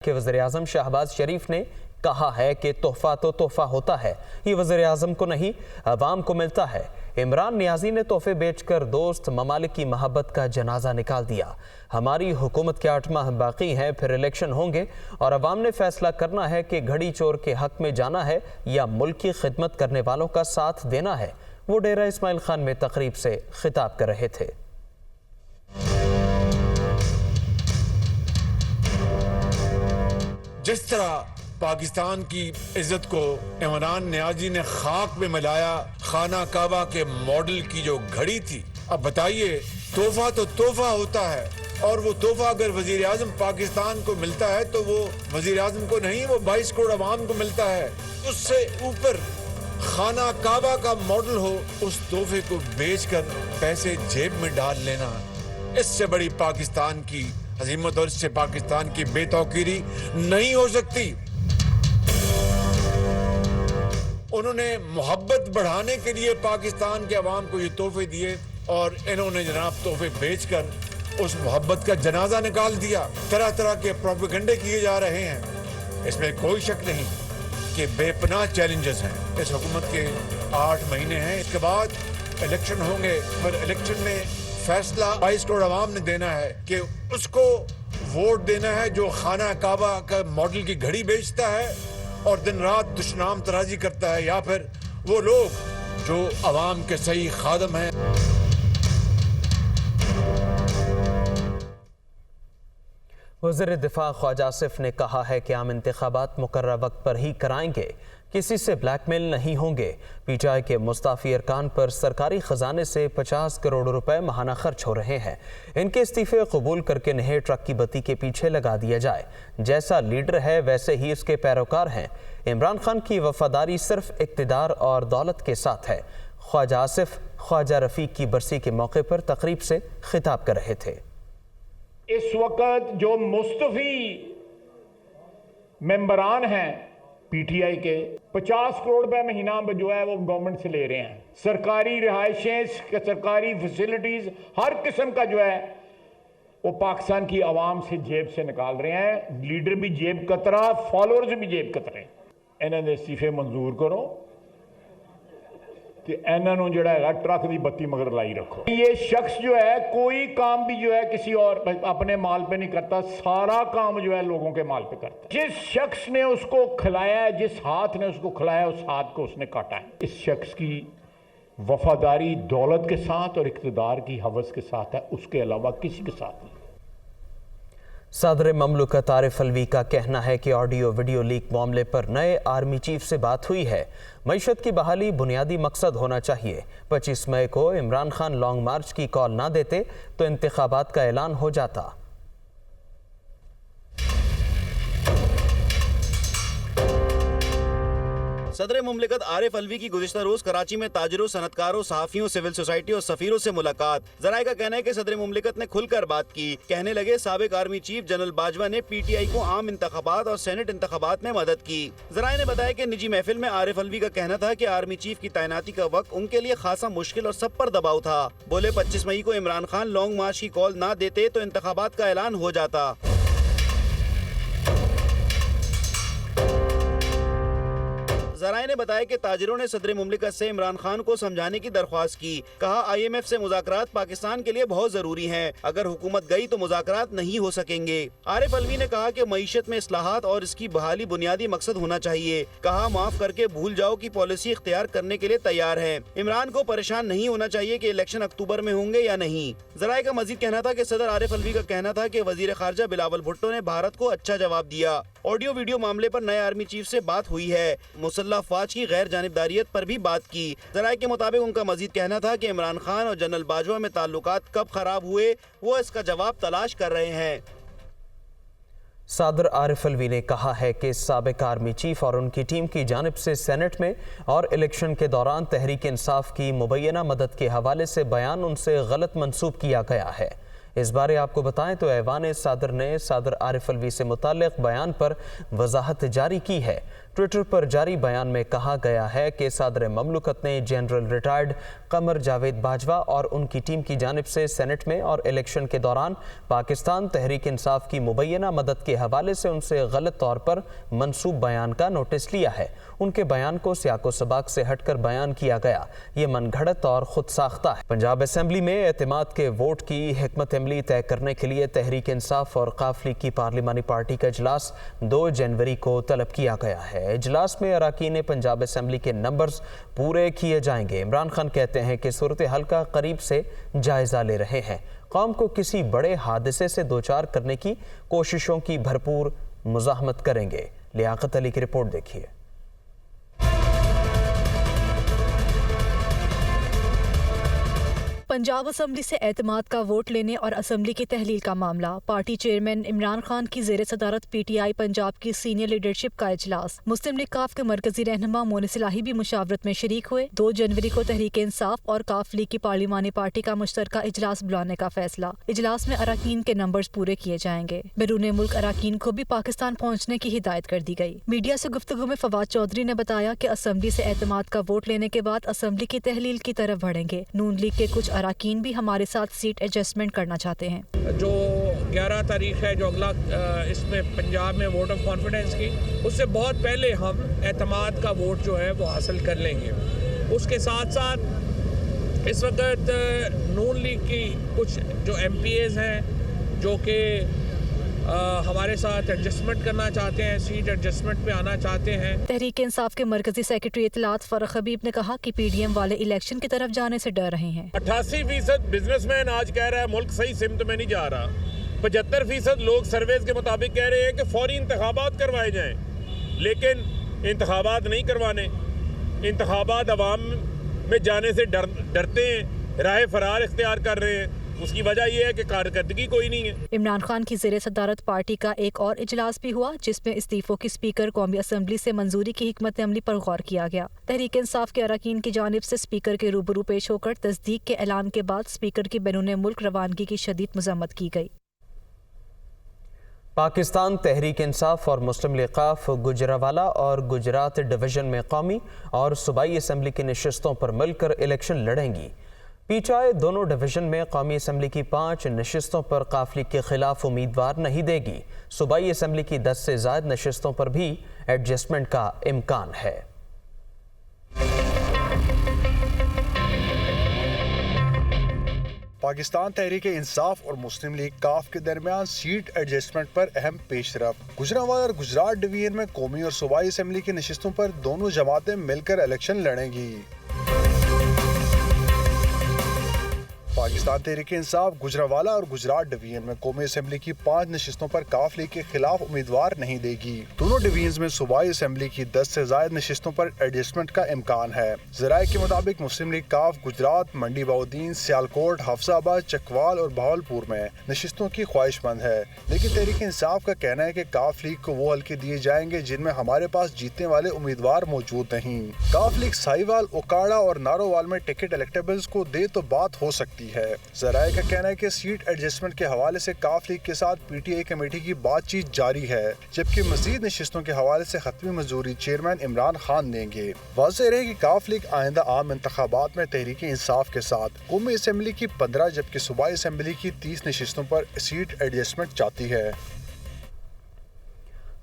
کہ وزیراعظم شہباز شریف نے کہا ہے کہ تحفہ تو تحفہ ہوتا ہے، یہ وزیراعظم کو نہیں عوام کو ملتا ہے۔ عمران نیازی نے تحفے بیچ کر دوست ممالک کی محبت کا جنازہ نکال دیا۔ ہماری حکومت کے 8 ماہ باقی ہیں، پھر الیکشن ہوں گے اور عوام نے فیصلہ کرنا ہے کہ گھڑی چور کے حق میں جانا ہے یا ملک کی خدمت کرنے والوں کا ساتھ دینا ہے۔ وہ ڈیرہ اسماعیل خان میں تقریب سے خطاب کر رہے تھے۔ جس طرح پاکستان کی عزت کو عمران نیازی نے خاک میں ملایا، خانہ کعبہ کے ماڈل کی جو گھڑی تھی، اب بتائیے تحفہ تو تحفہ ہوتا ہے، اور وہ تحفہ اگر وزیر اعظم پاکستان کو ملتا ہے تو وہ وزیر اعظم کو نہیں، وہ 22 کروڑ عوام کو ملتا ہے۔ اس سے اوپر خانہ کعبہ کا ماڈل ہو، اس تحفے کو بیچ کر پیسے جیب میں ڈال لینا، اس سے بڑی پاکستان کی عظمت اور اس سے پاکستان کی بے توقیری نہیں ہو سکتی۔ انہوں نے محبت بڑھانے کے لیے پاکستان کے عوام کو یہ تحفے دیے اور انہوں نے جناب تحفے بیچ کر اس محبت کا جنازہ نکال دیا۔ طرح طرح کے پروپیگنڈے کیے جا رہے ہیں، اس میں کوئی شک نہیں کہ بے پناہ چیلنجز ہیں۔ اس حکومت کے 8 مہینے ہیں، اس کے بعد الیکشن ہوں گے، پر الیکشن میں فیصلہ 22 کروڑ عوام نے دینا ہے کہ اس کو ووٹ دینا ہے جو خانہ کعبہ کا ماڈل کی گھڑی بیچتا ہے اور دن رات دشنام ترازی کرتا ہے، یا پھر وہ لوگ جو عوام کے صحیح خادم ہیں۔ وزیر دفاع خواجہ آصف نے کہا ہے کہ عام انتخابات مقررہ وقت پر ہی کرائیں گے، کسی سے بلیک میل نہیں ہوں گے۔ پی ٹی آئی کے مستعفی ارکان پر سرکاری خزانے سے 50 کروڑ روپے ماہانہ خرچ ہو رہے ہیں، ان کے استعفے قبول کر کے انہیں ٹرک کی بتی کے پیچھے لگا دیا جائے۔ جیسا لیڈر ہے ویسے ہی اس کے پیروکار ہیں۔ عمران خان کی وفاداری صرف اقتدار اور دولت کے ساتھ ہے۔ خواجہ آصف خواجہ رفیق کی برسی کے موقع پر تقریب سے خطاب کر رہے تھے۔ اس وقت جو مستعفی ممبران ہیں پی ٹی آئی کے 50 کروڑ روپے مہینہ جو ہے وہ گورنمنٹ سے لے رہے ہیں۔ سرکاری رہائشیں، سرکاری فیسلٹیز، ہر قسم کا جو ہے وہ پاکستان کی عوام سے جیب سے نکال رہے ہیں۔ لیڈر بھی جیب کترا، فالوورز بھی جیب کترے۔ انہوں نے استعفے منظور کرو کہ انہوں نے جڑا ہے ٹرک دی بتی مگر لائی رکھو۔ یہ شخص جو ہے کوئی کام بھی جو ہے کسی اور اپنے مال پہ نہیں کرتا، سارا کام جو ہے لوگوں کے مال پہ کرتا ہے۔ جس شخص نے اس کو کھلایا ہے، جس ہاتھ نے اس کو کھلایا، اس ہاتھ کو اس نے کاٹا ہے۔ اس شخص کی وفاداری دولت کے ساتھ اور اقتدار کی ہوس کے ساتھ ہے، اس کے علاوہ کسی کے ساتھ نہیں۔ صدر مملکت عارف الوی کا کہنا ہے کہ آڈیو ویڈیو لیک معاملے پر نئے آرمی چیف سے بات ہوئی ہے۔ معیشت کی بحالی بنیادی مقصد ہونا چاہیے۔ 25 مئی کو عمران خان لانگ مارچ کی کال نہ دیتے تو انتخابات کا اعلان ہو جاتا۔ صدر مملکت عارف الوی کی گزشتہ روز کراچی میں تاجروں، صنعتکاروں، صحافیوں، سول سوسائٹی اور سفیروں سے ملاقات۔ ذرائع کا کہنا ہے کہ صدر مملکت نے کھل کر بات کی۔ کہنے لگے سابق آرمی چیف جنرل باجوہ نے پی ٹی آئی کو عام انتخابات اور سینٹ انتخابات میں مدد کی۔ ذرائع نے بتایا کہ نجی محفل میں عارف الوی کا کہنا تھا کہ آرمی چیف کی تعیناتی کا وقت ان کے لیے خاصا مشکل اور سب پر دباؤ تھا۔ بولے 25 مئی کو عمران خان لانگ مارچ کی کال نہ دیتے تو انتخابات کا اعلان ہو جاتا۔ ذرائع نے بتایا کہ تاجروں نے صدر مملکت سے عمران خان کو سمجھانے کی درخواست کی۔ کہا آئی ایم ایف سے مذاکرات پاکستان کے لیے بہت ضروری ہیں، اگر حکومت گئی تو مذاکرات نہیں ہو سکیں گے۔ عارف الوی نے کہا کہ معیشت میں اصلاحات اور اس کی بحالی بنیادی مقصد ہونا چاہیے۔ کہا معاف کر کے بھول جاؤ کی پالیسی اختیار کرنے کے لیے تیار ہے۔ عمران کو پریشان نہیں ہونا چاہیے کہ الیکشن اکتوبر میں ہوں گے یا نہیں۔ ذرائع کا مزید کہنا تھا کہ صدر عارف الوی کا کہنا تھا کہ وزیر خارجہ بلاول بھٹو نے بھارت کو اچھا جواب دیا۔ آڈیو ویڈیو معاملے پر نئے آرمی چیف سے بات ہوئی ہے۔ مسلح افواج کی غیر جانبداریت پر بھی بات کی۔ ذرائع کے مطابق ان کا مزید کہنا تھا کہ عمران خان اور جنرل باجوہ میں تعلقات کب خراب ہوئے وہ اس کا جواب تلاش کر رہے ہیں۔ صدر عارف الوی نے کہا ہے کہ سابق آرمی چیف اور ان کی ٹیم کی جانب سے سینٹ میں اور الیکشن کے دوران تحریک انصاف کی مبینہ مدد کے حوالے سے بیان ان سے غلط منسوب کیا گیا ہے۔ اس بارے آپ کو بتائیں تو ایوان صدر نے صدر عارف الوی سے متعلق بیان پر وضاحت جاری کی ہے۔ ٹویٹر پر جاری بیان میں کہا گیا ہے کہ صدر مملکت نے جنرل ریٹائرڈ قمر جاوید باجوہ اور ان کی ٹیم کی جانب سے سینٹ میں اور الیکشن کے دوران پاکستان تحریک انصاف کی مبینہ مدد کے حوالے سے ان سے غلط طور پر منسوب بیان کا نوٹس لیا ہے۔ ان کے بیان کو سیاق و سباق سے ہٹ کر بیان کیا گیا، یہ من گھڑت اور خود ساختہ ہے۔ پنجاب اسمبلی میں اعتماد کے ووٹ کی حکمت عملی طے کرنے کے لیے تحریک انصاف اور قاف لیگ کی پارلیمانی پارٹی کا اجلاس 2 جنوری کو طلب کیا گیا ہے۔ اجلاس میں اراکین پنجاب اسمبلی کے نمبرز پورے کیے جائیں گے۔ عمران خان کہتے ہیں کہ صورتحال کا قریب سے جائزہ لے رہے ہیں، قوم کو کسی بڑے حادثے سے دوچار کرنے کی کوششوں کی بھرپور مزاحمت کریں گے۔ لیاقت علی کی رپورٹ دیکھیے۔ پنجاب اسمبلی سے اعتماد کا ووٹ لینے اور اسمبلی کی تحلیل کا معاملہ۔ پارٹی چیئرمین عمران خان کی زیر صدارت پی ٹی آئی پنجاب کی سینئر لیڈرشپ کا اجلاس۔ مسلم لیگ کاف کے مرکزی رہنما مونس الہی بھی مشاورت میں شریک ہوئے۔ 2 جنوری کو تحریک انصاف اور کاف لیگ کی پارلیمانی پارٹی کا مشترکہ اجلاس بلانے کا فیصلہ۔ اجلاس میں اراکین کے نمبرز پورے کیے جائیں گے۔ بیرون ملک اراکین کو بھی پاکستان پہنچنے کی ہدایت کر دی گئی۔ میڈیا سے گفتگو میں فواد چودھری نے بتایا کہ اسمبلی سے اعتماد کا ووٹ لینے کے بعد اسمبلی کی تحلیل کی طرف بڑھیں گے۔ نون لیگ کے کچھ اراکین بھی ہمارے ساتھ سیٹ ایڈجسٹمنٹ کرنا چاہتے ہیں۔ جو 11 تاریخ ہے، جو اگلا اس میں پنجاب میں ووٹ آف کانفیڈنس کی، اس سے بہت پہلے ہم اعتماد کا ووٹ جو ہے وہ حاصل کر لیں گے۔ اس کے ساتھ ساتھ اس وقت نون لیگ کی کچھ جو ایم پی ایز ہیں جو کہ ہمارے ساتھ ایڈجسٹمنٹ کرنا چاہتے ہیں، سیٹ ایڈجسٹمنٹ پہ آنا چاہتے ہیں۔ تحریک انصاف کے مرکزی سیکرٹری اطلاعات فرق حبیب نے کہا کہ پی ڈی ایم والے الیکشن کی طرف جانے سے ڈر رہے ہیں۔ 88% بزنس مین آج کہہ رہا ہے ملک صحیح سمت میں نہیں جا رہا۔ 75% لوگ سرویز کے مطابق کہہ رہے ہیں کہ فوری انتخابات کروائے جائیں، لیکن انتخابات نہیں کروانے۔ انتخابات عوام میں جانے سے ڈرتے ہیں، راہ فرار اختیار کر رہے ہیں۔ اس کی وجہ یہ ہے کہ کارکردگی کوئی نہیں ہے۔ عمران خان کی زیر صدارت پارٹی کا ایک اور اجلاس بھی ہوا جس میں استعفوں کی اسپیکر قومی اسمبلی سے منظوری کی حکمت عملی پر غور کیا گیا۔ تحریک انصاف کے اراکین کی جانب سے اسپیکر کے روبرو پیش ہو کر تصدیق کے اعلان کے بعد اسپیکر کی بیرون ملک روانگی کی شدید مذمت کی گئی۔ پاکستان تحریک انصاف اور مسلم لیگ کاف گجرانوالہ اور گجرات ڈویژن میں قومی اور صوبائی اسمبلی کی نشستوں پر مل کر الیکشن لڑیں گی۔ پی ٹی آئی دونوں ڈویژن میں قومی اسمبلی کی 5 نشستوں پر کاف لیگ کے خلاف امیدوار نہیں دے گی۔ صوبائی اسمبلی کی 10 سے زائد نشستوں پر بھی ایڈجسٹمنٹ کا امکان ہے۔ پاکستان تحریک انصاف اور مسلم لیگ کاف کے درمیان سیٹ ایڈجسٹمنٹ پر اہم پیش رفت۔ گجرانوالہ اور گجرات ڈویژن میں قومی اور صوبائی اسمبلی کی نشستوں پر دونوں جماعتیں مل کر الیکشن لڑیں گی۔ پاکستان تحریک انصاف گجرانوالہ اور گجرات ڈویژن میں قومی اسمبلی کی 5 نشستوں پر کاف لیگ کے خلاف امیدوار نہیں دے گی۔ دونوں ڈویژنز میں صوبائی اسمبلی کی 10 سے زائد نشستوں پر ایڈجسٹمنٹ کا امکان ہے۔ ذرائع کے مطابق مسلم لیگ کاف گجرات، منڈی بہاؤالدین، سیالکوٹ، حفصہ آباد، چکوال اور بہاولپور میں نشستوں کی خواہش مند ہے، لیکن تحریک انصاف کا کہنا ہے کہ کاف لیگ کو وہ حلقے دیے جائیں گے جن میں ہمارے پاس جیتنے والے امیدوار موجود نہیں۔ کاف لیگ ساہیوال، اوکاڑا اور نارووال میں ٹکٹ الیکٹیبلز کو دے تو بات ہو سکتی ہے۔ ذرائع کا کہنا ہے کہ سیٹ ایڈجسٹمنٹ کے حوالے سے کاف لیگ کے ساتھ پی ٹی آئی کمیٹی کی بات چیت جاری ہے، جبکہ مزید نشستوں کے حوالے سے حتمی منظوری چیئرمین عمران خان دیں گے۔ واضح رہے کہ کاف لیگ آئندہ عام انتخابات میں تحریک انصاف کے ساتھ قومی اسمبلی کی 15 جبکہ صوبائی اسمبلی کی 30 نشستوں پر سیٹ ایڈجسٹمنٹ چاہتی ہے۔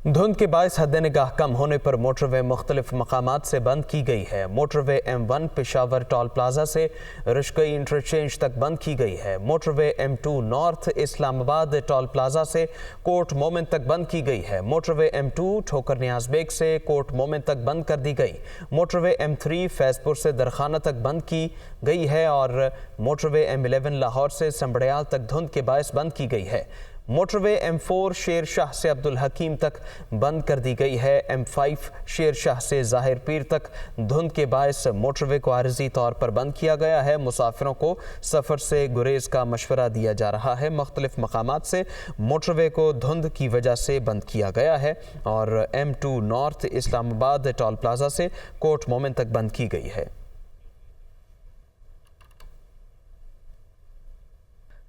دھند کے باعث حد نگاہ کم ہونے پر موٹر وے مختلف مقامات سے بند کی گئی ہے۔ موٹر وے M1 پشاور ٹول پلازا سے رشکئی انٹرچینج تک بند کی گئی ہے۔ موٹر وے M2 نارتھ اسلام آباد ٹول پلازا سے کوٹ مومن تک بند کی گئی ہے۔ موٹر وے M2 ٹھوکر نیاز بیگ سے کوٹ مومن تک بند کر دی گئی۔ موٹر وے M3 فیض پور سے درخانہ تک بند کی گئی ہے اور موٹر وے M11 لاہور سے سنبڑیال تک دھند کے باعث بند کی گئی ہے۔ موٹر وے M4 شیر شاہ سے عبدالحکیم تک بند کر دی گئی ہے۔ M5 شیر شاہ سے ظاہر پیر تک دھند کے باعث موٹر وے کو عارضی طور پر بند کیا گیا ہے۔ مسافروں کو سفر سے گریز کا مشورہ دیا جا رہا ہے۔ مختلف مقامات سے موٹر وے کو دھند کی وجہ سے بند کیا گیا ہے اور M2 نارتھ اسلام آباد ٹول پلازا سے کوٹ مومن تک بند کی گئی ہے۔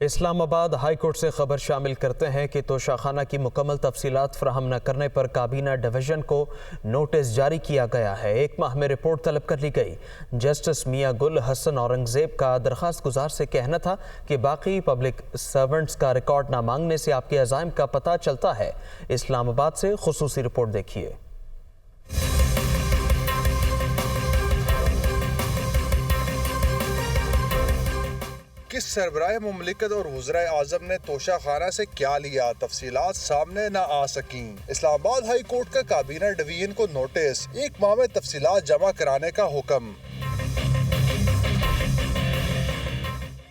اسلام آباد ہائی کورٹ سے خبر شامل کرتے ہیں کہ توشہ خانہ کی مکمل تفصیلات فراہم نہ کرنے پر کابینہ ڈویژن کو نوٹس جاری کیا گیا ہے۔ 1 ماہ میں رپورٹ طلب کر لی گئی۔ جسٹس میاں گل حسن اورنگزیب کا درخواست گزار سے کہنا تھا کہ باقی پبلک سرونٹس کا ریکارڈ نہ مانگنے سے آپ کے عزائم کا پتہ چلتا ہے۔ اسلام آباد سے خصوصی رپورٹ دیکھیے۔ کس سربراہ مملکت اور وزرائے اعظم نے توشہ خانہ سے کیا لیا، تفصیلات سامنے نہ آ سکیں۔ اسلام آباد ہائی کورٹ کا کابینہ ڈویژن کو نوٹس، 1 ماہ میں تفصیلات جمع کرانے کا حکم۔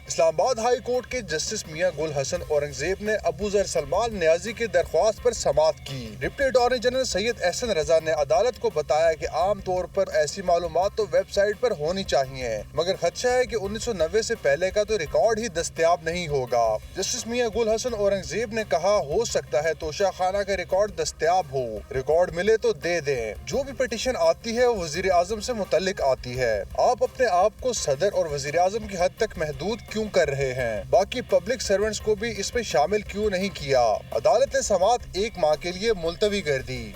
اسلام آباد ہائی کورٹ کے جسٹس میاں گل حسن اورنگزیب نے ابو ذر سلمان نیازی کی درخواست پر سماعت کی۔ ڈپٹی اٹارنی جنرل سید احسن رضا نے عدالت کو بتایا کہ عام طور پر ایسی معلومات تو ویب سائٹ پر ہونی چاہیے، مگر خدشہ ہے کہ 1990 سے پہلے کا تو ریکارڈ ہی دستیاب نہیں ہوگا۔ جسٹس میاں گل حسن اورنگزیب نے کہا ہو سکتا ہے توشہ خانہ کا ریکارڈ دستیاب ہو، ریکارڈ ملے تو دے دیں۔ جو بھی پٹیشن آتی ہے وہ وزیر اعظم سے متعلق آتی ہے۔ آپ اپنے آپ کو صدر اور وزیر اعظم کی حد تک محدود کیوں کر رہے ہیں؟ باقی پبلک سرونٹس کو بھی اس میں شامل کیوں نہیں کیا؟ عدالت نے سماعت 1 ماہ کے لیے ملتوی کر دی۔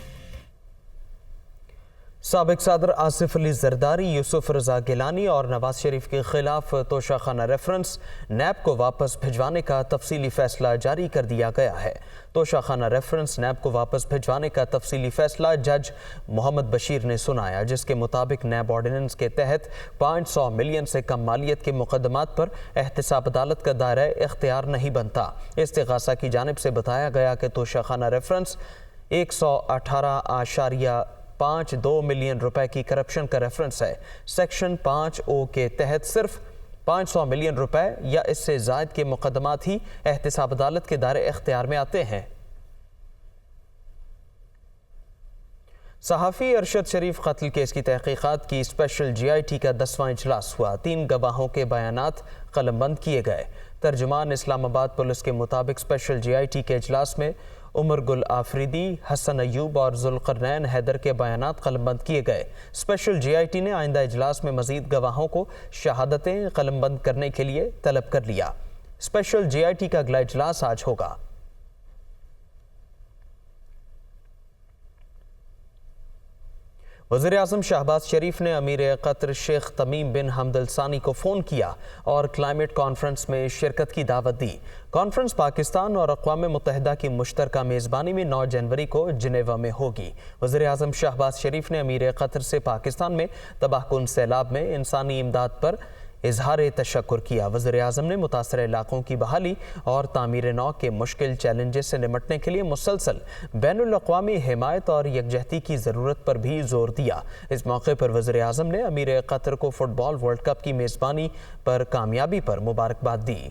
سابق صدر آصف علی زرداری، یوسف رضا گیلانی اور نواز شریف کے خلاف توشہ خانہ ریفرنس نیب کو واپس بھجوانے کا تفصیلی فیصلہ جاری کر دیا گیا ہے۔ توشہ خانہ ریفرنس نیب کو واپس بھجوانے کا تفصیلی فیصلہ جج محمد بشیر نے سنایا، جس کے مطابق نیب آرڈیننس کے تحت 500 ملین سے کم مالیت کے مقدمات پر احتساب عدالت کا دائرہ اختیار نہیں بنتا۔ استغاثہ کی جانب سے بتایا گیا کہ توشہ خانہ ریفرنس 118.52 ملین روپے کی کرپشن کا ریفرنس ہے۔ سیکشن 5(او) کے تحت صرف 500 ملین روپے یا اس سے زائد کے مقدمات ہی احتساب عدالت کے دائرے اختیار میں آتے ہیں۔ صحافی ارشد شریف قتل کیس کی تحقیقات کی اسپیشل GIT کا 10واں اجلاس ہوا۔ 3 گواہوں کے بیانات قلم بند کیے گئے۔ ترجمان اسلام آباد پولیس کے مطابق اسپیشل GIT کے اجلاس میں عمر گل آفریدی، حسن ایوب اور ذوالقرنین حیدر کے بیانات قلم بند کیے گئے۔ اسپیشل GIT نے آئندہ اجلاس میں مزید گواہوں کو شہادتیں قلم بند کرنے کے لیے طلب کر لیا۔ اسپیشل GIT کا اگلا اجلاس آج ہوگا۔ وزیر اعظم شہباز شریف نے امیر قطر شیخ تمیم بن حمد الثانی کو فون کیا اور کلائمیٹ کانفرنس میں شرکت کی دعوت دی۔ کانفرنس پاکستان اور اقوام متحدہ کی مشترکہ میزبانی میں 9 جنوری کو جنیوا میں ہوگی۔ وزیر اعظم شہباز شریف نے امیر قطر سے پاکستان میں تباہ کن سیلاب میں انسانی امداد پر اظہار تشکر کیا۔ وزیر اعظم نے متاثرہ علاقوں کی بحالی اور تعمیر نو کے مشکل چیلنجز سے نمٹنے کے لیے مسلسل بین الاقوامی حمایت اور یکجہتی کی ضرورت پر بھی زور دیا۔ اس موقع پر وزیر اعظم نے امیر قطر کو فٹ بال ورلڈ کپ کی میزبانی پر کامیابی پر مبارکباد دی۔